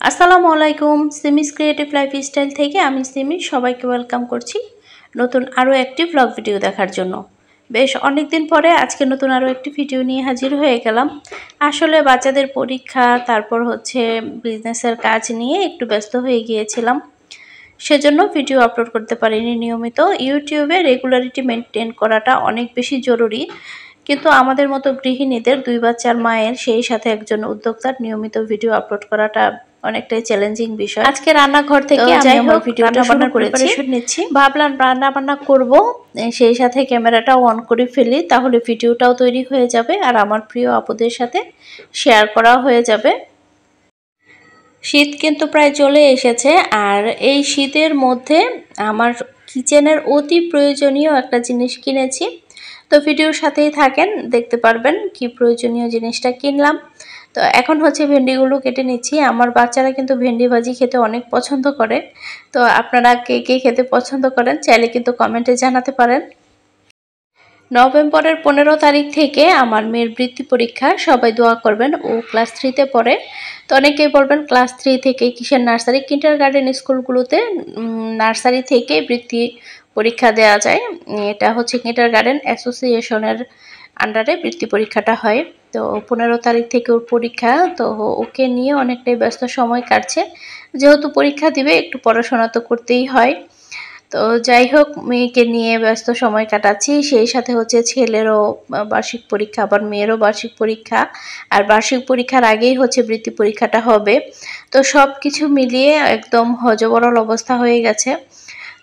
আসসালামু আলাইকুম। সিমিস creative lifestyle থেকে আমি সিমি সবাইকে ওয়েলকাম করছি নতুন আরও একটি ব্লগ ভিডিও দেখার জন্য। বেশ অনেক দিন পরে আজকে নতুন আরও একটি ভিডিও নিয়ে হাজির হয়ে গেলাম। আসলে বাচ্চাদের পরীক্ষা, তারপর হচ্ছে বিজনেসের কাজ নিয়ে একটু ব্যস্ত হয়ে গিয়েছিলাম, সেজন্য ভিডিও আপলোড করতে পারিনি নিয়মিত। ইউটিউবে রেগুলারিটি মেনটেন করাটা অনেক বেশি জরুরি, কিন্তু আমাদের মতো গৃহিণীদের, দুই বাচ্চার মায়ের, সেই সাথে একজন উদ্যোক্তার নিয়মিত ভিডিও আপলোড করাটা অনেকটাই চ্যালেঞ্জিং বিষয়। আজকে রান্নাঘর থেকে আমি আমার ভিডিওটা শুরু করেছি। ভাবলাম রান্না বান্না করব, সেই সাথে ক্যামেরাটাও অন করে ফেলি, তাহলে ভিডিওটাও তৈরি হয়ে যাবে আর আমার প্রিয় আপুদের সাথে শেয়ার করা হয়ে যাবে। শীত কিন্তু প্রায় চলে এসেছে, আর এই শীতের মধ্যে আমার কিচেনের অতি প্রয়োজনীয় একটা জিনিস কিনেছি। তো ভিডিওর সাথেই থাকেন, দেখতে পারবেন কি প্রয়োজনীয় জিনিসটা কিনলাম। তো এখন হচ্ছে ভেন্ডিগুলো কেটে নিচ্ছি। আমার বাচ্চারা কিন্তু ভেন্ডি ভাজি খেতে অনেক পছন্দ করে। তো আপনারা কে কে খেতে পছন্দ করেন চাইলে কিন্তু কমেন্টে জানাতে পারেন। নভেম্বরের 15 তারিখ থেকে আমার মেয়ের বৃত্তি পরীক্ষা, সবাই দোয়া করবেন। ও ক্লাস 3-তে পড়ে। তো অনেকেই বলবেন ক্লাস 3 থেকে কিসের নার্সারি, কিন্ডারগার্টেন স্কুলগুলোতে নার্সারি থেকে বৃত্তি পরীক্ষা দেওয়া যায়। এটা হচ্ছে কিন্ডারগার্টেন অ্যাসোসিয়েশনের আন্ডারে বৃত্তি পরীক্ষাটা হয়। তো 15 তারিখ থেকে ওর পরীক্ষা, তো ওকে নিয়ে অনেকটাই ব্যস্ত সময় কাটছে। যেহেতু পরীক্ষা দিবে, একটু পড়াশোনা তো করতেই হয়। তো যাই হোক, মেয়েকে নিয়ে ব্যস্ত সময় কাটাচ্ছি। সেই সাথে হচ্ছে ছেলেরও বার্ষিক পরীক্ষা, আবার মেয়েরও বার্ষিক পরীক্ষা, আর বার্ষিক পরীক্ষার আগেই হচ্ছে বৃত্তি পরীক্ষাটা হবে। তো সব কিছু মিলিয়ে একদম হযবরল অবস্থা হয়ে গেছে।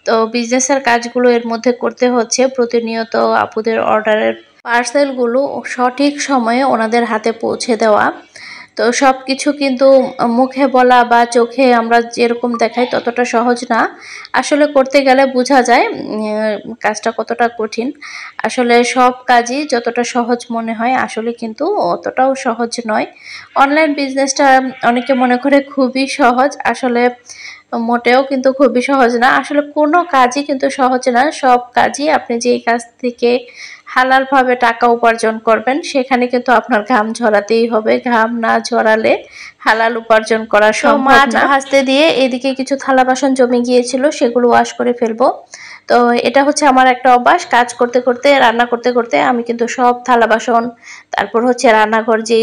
তো বিজনেসের কাজগুলো এর মধ্যে করতে হচ্ছে, প্রতিনিয়ত আপুদের অর্ডারের পার্সেলগুলো সঠিক সময়ে ওনাদের হাতে পৌঁছে দেওয়া। তো সব কিছু কিন্তু মুখে বলা বা চোখে আমরা যেরকম দেখাই ততটা সহজ না। আসলে করতে গেলে বোঝা যায় কাজটা কতটা কঠিন। আসলে সব কাজই যতটা সহজ মনে হয়, আসলে কিন্তু অতটাও সহজ নয়। অনলাইন বিজনেসটা অনেকে মনে করে খুবই সহজ, আসলে মোটেও কিন্তু খুবই সহজ না। আসলে কোনো কাজই কিন্তু সহজ না। সব কাজই আপনি যেই কাজ থেকে হালালভাবে টাকা উপার্জন করবেন, সেখানে কিন্তু আপনার ঘাম ঝরাতেই হবে। ঘাম না ঝরালে হালাল উপার্জন করা সম্ভব না। মাছ ভাজতে দিয়ে এদিকে কিছু থালা বাসন জমে গিয়েছিল, সেগুলো ওয়াশ করে ফেলবো। তো এটা হচ্ছে আমার একটা অভ্যাস, কাজ করতে করতে, রান্না করতে করতে আমি কিন্তু সব থালা বাসন, তারপর হচ্ছে রান্নাঘর যে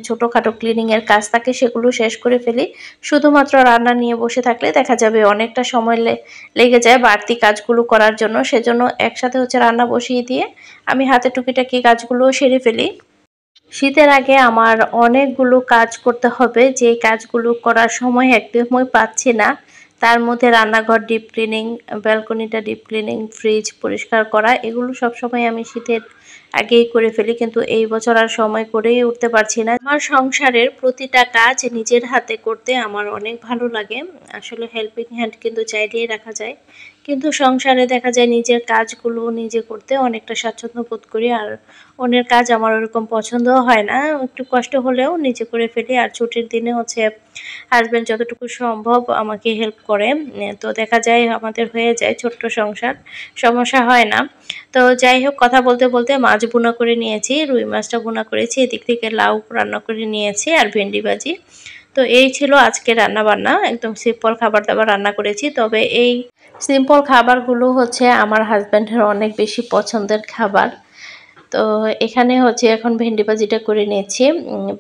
ছোটোখাটো ক্লিনিংয়ের কাজ থাকে সেগুলো শেষ করে ফেলি। শুধুমাত্র রান্না নিয়ে বসে থাকলে দেখা যাবে অনেকটা সময় লেগে যায় বাড়তি কাজগুলো করার জন্য। সেজন্য একসাথে হচ্ছে রান্না বসিয়ে দিয়ে আমি হাতে টুকিটাকি কাজগুলো সেরে ফেলি। শীতের আগে আমার অনেকগুলো কাজ করতে হবে, যে কাজগুলো করার সময় একদমই পাচ্ছি না। তার মধ্যে রান্নাঘর ডিপ ক্লিনিং, ব্যালকনিটা ডিপ ক্লিনিং, ফ্রিজ পরিষ্কার করা, এগুলো সবসময় আমি শীতের আগেই করে ফেলি, কিন্তু এই বছর আর সময় করেই উঠতে পারছি না। আমার সংসারের প্রতিটা কাজ নিজের হাতে করতে আমার অনেক ভালো লাগে। আসলে হেল্পিং হ্যান্ড কিন্তু চাইলেই রাখা যায়, কিন্তু সংসারে দেখা যায় নিজের কাজগুলো নিজে করতে অনেকটা স্বাচ্ছন্দ্য বোধ করি। আর অন্যের কাজ আমার ওরকম পছন্দও হয় না, একটু কষ্ট হলেও নিজে করে ফেলি। আর ছুটির দিনে হচ্ছে হাজব্যান্ড যতটুকু সম্ভব আমাকে হেল্প করে। তো দেখা যায় আমাদের হয়ে যায় ছোট্ট সংসার, সমস্যা হয় না। তো যাই হোক, কথা বলতে বলতে মাছ ভুনা করে নিয়েছি, রুই মাছটা ভুনা করেছি, এদিক থেকে লাউ রান্না করে নিয়েছি, আর ভেন্ডি ভাজি। তো এই ছিল আজকে রান্না বান্না, একদম সিম্পল খাবার দাবার রান্না করেছি। তবে এই সিম্পল খাবারগুলো হচ্ছে আমার হাজব্যান্ডের অনেক বেশি পছন্দের খাবার। তো এখানে হচ্ছে এখন ভেন্ডি ভাজিটা করে নিয়েছি।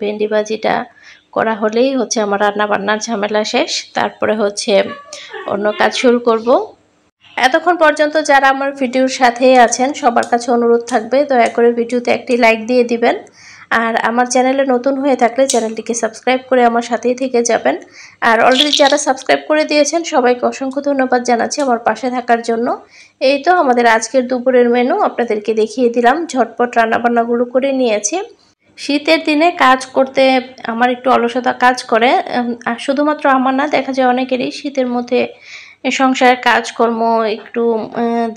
ভেন্ডি ভাজিটা করা হলেই হচ্ছে আমার রান্না বান্নার ঝামেলা শেষ। তারপরে হচ্ছে অন্য কাজ শুরু করব। এতক্ষণ পর্যন্ত যারা আমার ভিডিওর সাথেই আছেন, সবার কাছে অনুরোধ থাকবে দয়া করে ভিডিওতে একটি লাইক দিয়ে দিবেন। আর আমার চ্যানেলে নতুন হয়ে থাকলে চ্যানেলটিকে সাবস্ক্রাইব করে আমার সাথেই থেকে যাবেন। আর অলরেডি যারা সাবস্ক্রাইব করে দিয়েছেন সবাইকে অসংখ্য ধন্যবাদ জানাচ্ছি আমার পাশে থাকার জন্য। এই তো আমাদের আজকের দুপুরের মেনু আপনাদেরকে দেখিয়ে দিলাম। ঝটপট রান্নাবান্নাগুলো করে নিয়েছি। শীতের দিনে কাজ করতে আমার একটু অলসতা কাজ করে, আর শুধুমাত্র আমার না, দেখা যায় অনেকেরই শীতের মধ্যে সংসারের কাজকর্ম একটু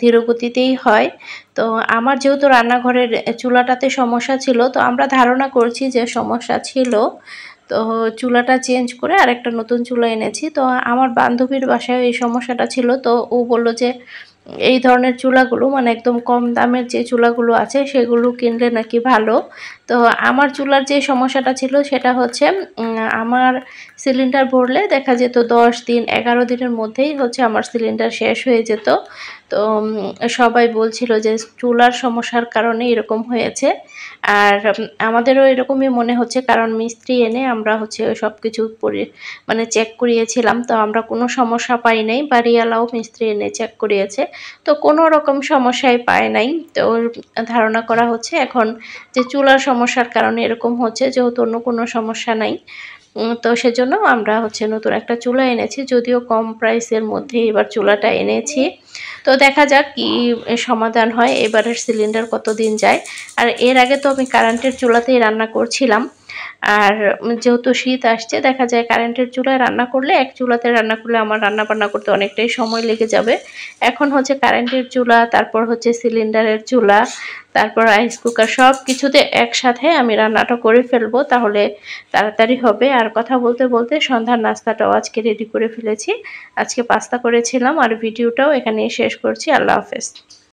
ধীরগতিতেই হয়। তো আমার যেহেতু রান্নাঘরের চুলাটাতে সমস্যা ছিল, তো আমরা ধারণা করছি যে সমস্যা ছিল, তো চুলাটা চেঞ্জ করে আরেকটা নতুন চুলা এনেছি। তো আমার বান্ধবীর বাসায় এই সমস্যাটা ছিল, তো ও বলল যে এই ধরনের চুলাগুলো, মানে একদম কম দামের যে চুলাগুলো আছে সেগুলো কিনলে নাকি ভালো। তো আমার চুলার যে সমস্যাটা ছিল সেটা হচ্ছে আমার সিলিন্ডার ভরলে দেখা যেত 10 দিন 11 দিনের মধ্যেই হচ্ছে আমার সিলিন্ডার শেষ হয়ে যেত। তো সবাই বলছিল যে চুলার সমস্যার কারণে এরকম হয়েছে। আর আমাদেরও এরকমই মনে হচ্ছে, কারণ মিস্ত্রি এনে আমরা হচ্ছে সবকিছু মানে চেক করিয়েছিলাম, তো আমরা কোনো সমস্যা পাই নাই। বাড়িওয়ালাও মিস্ত্রি এনে চেক করিয়েছে, তো কোনো রকম সমস্যাই পায় নাই। তো ধারণা করা হচ্ছে এখন যে চুলার সমস্যার কারণে এরকম হচ্ছে, যেহেতু অন্য কোনো সমস্যা নাই। তো সেজন্য আমরা হচ্ছে নতুন একটা চুলা এনেছি, যদিও কম প্রাইসের মধ্যে এবার চুলাটা এনেছি। তো দেখা যাক কি সমাধান হয়, এবারের সিলিন্ডার কতদিন যায়। আর এর আগে তো আমি কারেন্টের চুলাতেই রান্না করছিলাম। আর যেহেতু শীত আসছে, দেখা যায় কারেন্টের চুলায় রান্না করলে, এক চুলাতে রান্না করলে আমার রান্না বান্না করতে অনেকটাই সময় লেগে যাবে। এখন হচ্ছে কারেন্টের চুলা, তারপর হচ্ছে সিলিন্ডারের চুলা, তারপর রাইস কুকার, সব কিছুতে একসাথে আমি রান্নাটা করে ফেলবো, তাহলে তাড়াতাড়ি হবে। আর কথা বলতে বলতে সন্ধ্যার নাস্তাটাও আজকে রেডি করে ফেলেছি। আজকে পাস্তা করেছিলাম। আর ভিডিওটাও এখানেই শেষ করছি। আল্লাহ হাফেজ।